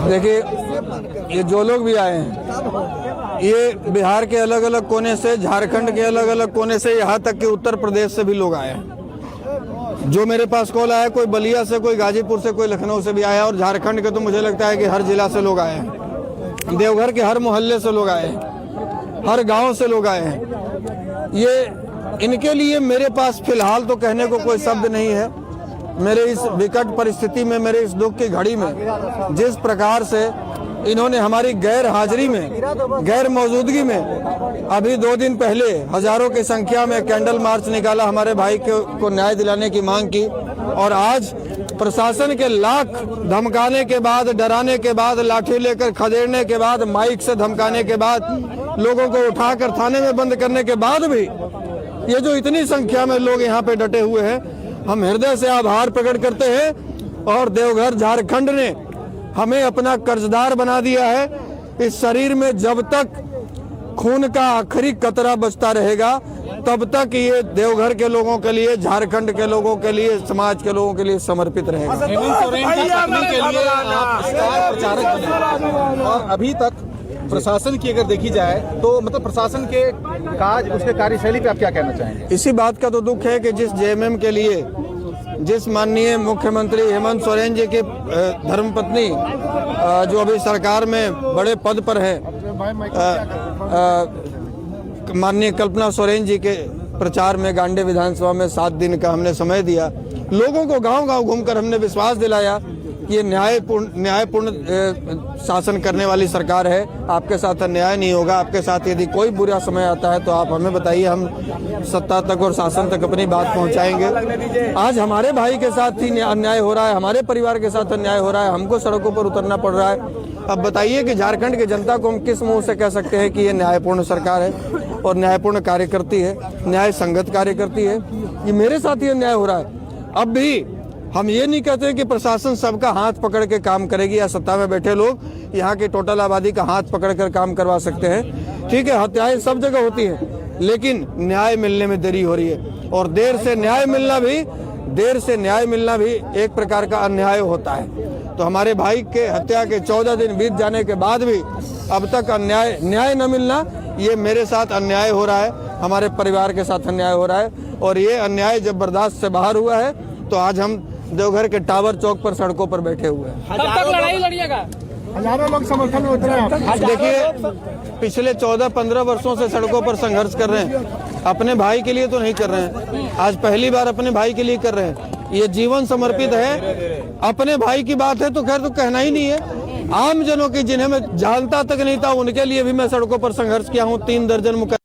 देखिए, ये जो लोग भी आए हैं, ये बिहार के अलग अलग कोने से, झारखंड के अलग अलग कोने से, यहाँ तक कि उत्तर प्रदेश से भी लोग आए हैं। जो मेरे पास कॉल आया, कोई बलिया से, कोई गाजीपुर से, कोई लखनऊ से भी आया, और झारखंड के तो मुझे लगता है कि हर जिला से लोग आए हैं। देवघर के हर मोहल्ले से लोग आए हैं, हर गांव से लोग आए हैं। ये इनके लिए मेरे पास फिलहाल तो कहने को कोई शब्द नहीं है। मेरे इस विकट परिस्थिति में, मेरे इस दुख की घड़ी में, जिस प्रकार से इन्होंने हमारी गैर हाजिरी में, गैर मौजूदगी में, अभी 2 दिन पहले हजारों की संख्या में कैंडल मार्च निकाला, हमारे भाई को न्याय दिलाने की मांग की, और आज प्रशासन के लाख धमकाने के बाद, डराने के बाद, लाठी लेकर खदेड़ने के बाद, माइक से धमकाने के बाद, लोगों को उठाकर थाने में बंद करने के बाद भी ये जो इतनी संख्या में लोग यहाँ पे डटे हुए हैं, हम हृदय से आभार प्रकट करते हैं। और देवघर झारखंड ने हमें अपना कर्जदार बना दिया है। इस शरीर में जब तक खून का आखिरी कतरा बचता रहेगा, तब तक ये देवघर के लोगों के लिए, झारखंड के लोगों के लिए, समाज के लोगों के लिए समर्पित रहेगा। हेमंत सोरेन की पत्नी के लिए आप स्टार प्रचारक बने, और अभी तक प्रशासन की अगर देखी जाए तो मतलब प्रशासन के काज, उसके कार्यशैली पे आप क्या कहना चाहेंगे? इसी बात का तो दुख है कि जिस जेएमएम के लिए, जिस माननीय मुख्यमंत्री हेमंत सोरेन जी की धर्मपत्नी, जो अभी सरकार में बड़े पद पर है, माननीय कल्पना सोरेन जी के प्रचार में गांडे विधानसभा में 7 दिन का हमने समय दिया। लोगों को गांव-गांव घूमकर हमने विश्वास दिलाया कि ये न्यायपूर्ण शासन करने वाली सरकार है। आपके साथ अन्याय नहीं होगा। आपके साथ यदि कोई बुरा समय आता है तो आप हमें बताइए, हम सत्ता तक और शासन तक अपनी बात पहुंचाएंगे। आज हमारे भाई के साथ ही अन्याय हो रहा है, हमारे परिवार के साथ अन्याय हो रहा है, हमको सड़कों पर उतरना पड़ रहा है। अब बताइए कि झारखंड की जनता को हम किस मुंह से कह सकते हैं कि ये न्यायपूर्ण सरकार है और न्यायपूर्ण कार्य करती है, न्याय संगत कार्य करती है। ये मेरे साथ ही अन्याय हो रहा है। अब भी हम ये नहीं कहते कि प्रशासन सबका हाथ पकड़ के काम करेगी, या सत्ता में बैठे लोग यहाँ की टोटल आबादी का हाथ पकड़ कर काम करवा सकते हैं। ठीक है, हत्याएं सब जगह होती हैं, लेकिन न्याय मिलने में देरी हो रही है, और देर से न्याय मिलना भी एक प्रकार का अन्याय होता है। तो हमारे भाई के हत्या के 14 दिन बीत जाने के बाद भी अब तक न्याय न मिलना, ये मेरे साथ अन्याय हो रहा है, हमारे परिवार के साथ अन्याय हो रहा है। और ये अन्याय जब बर्दाश्त से बाहर हुआ है तो आज हम देवघर के टावर चौक पर सड़कों पर बैठे हुए हैं। कब तक लड़ाई लड़िएगा? हजारों लोग समर्थन में उतरे हैं। देखिए, पिछले 14-15 वर्षों से सड़कों पर संघर्ष कर रहे हैं। अपने भाई के लिए तो नहीं कर रहे हैं, आज पहली बार अपने भाई के लिए कर रहे हैं। ये जीवन समर्पित है। अपने भाई की बात है तो खैर तो कहना ही नहीं है। आम जनों की, जिन्हें मैं जानता तक नहीं था, उनके लिए भी मैं सड़कों पर संघर्ष किया हूँ। 3 दर्जन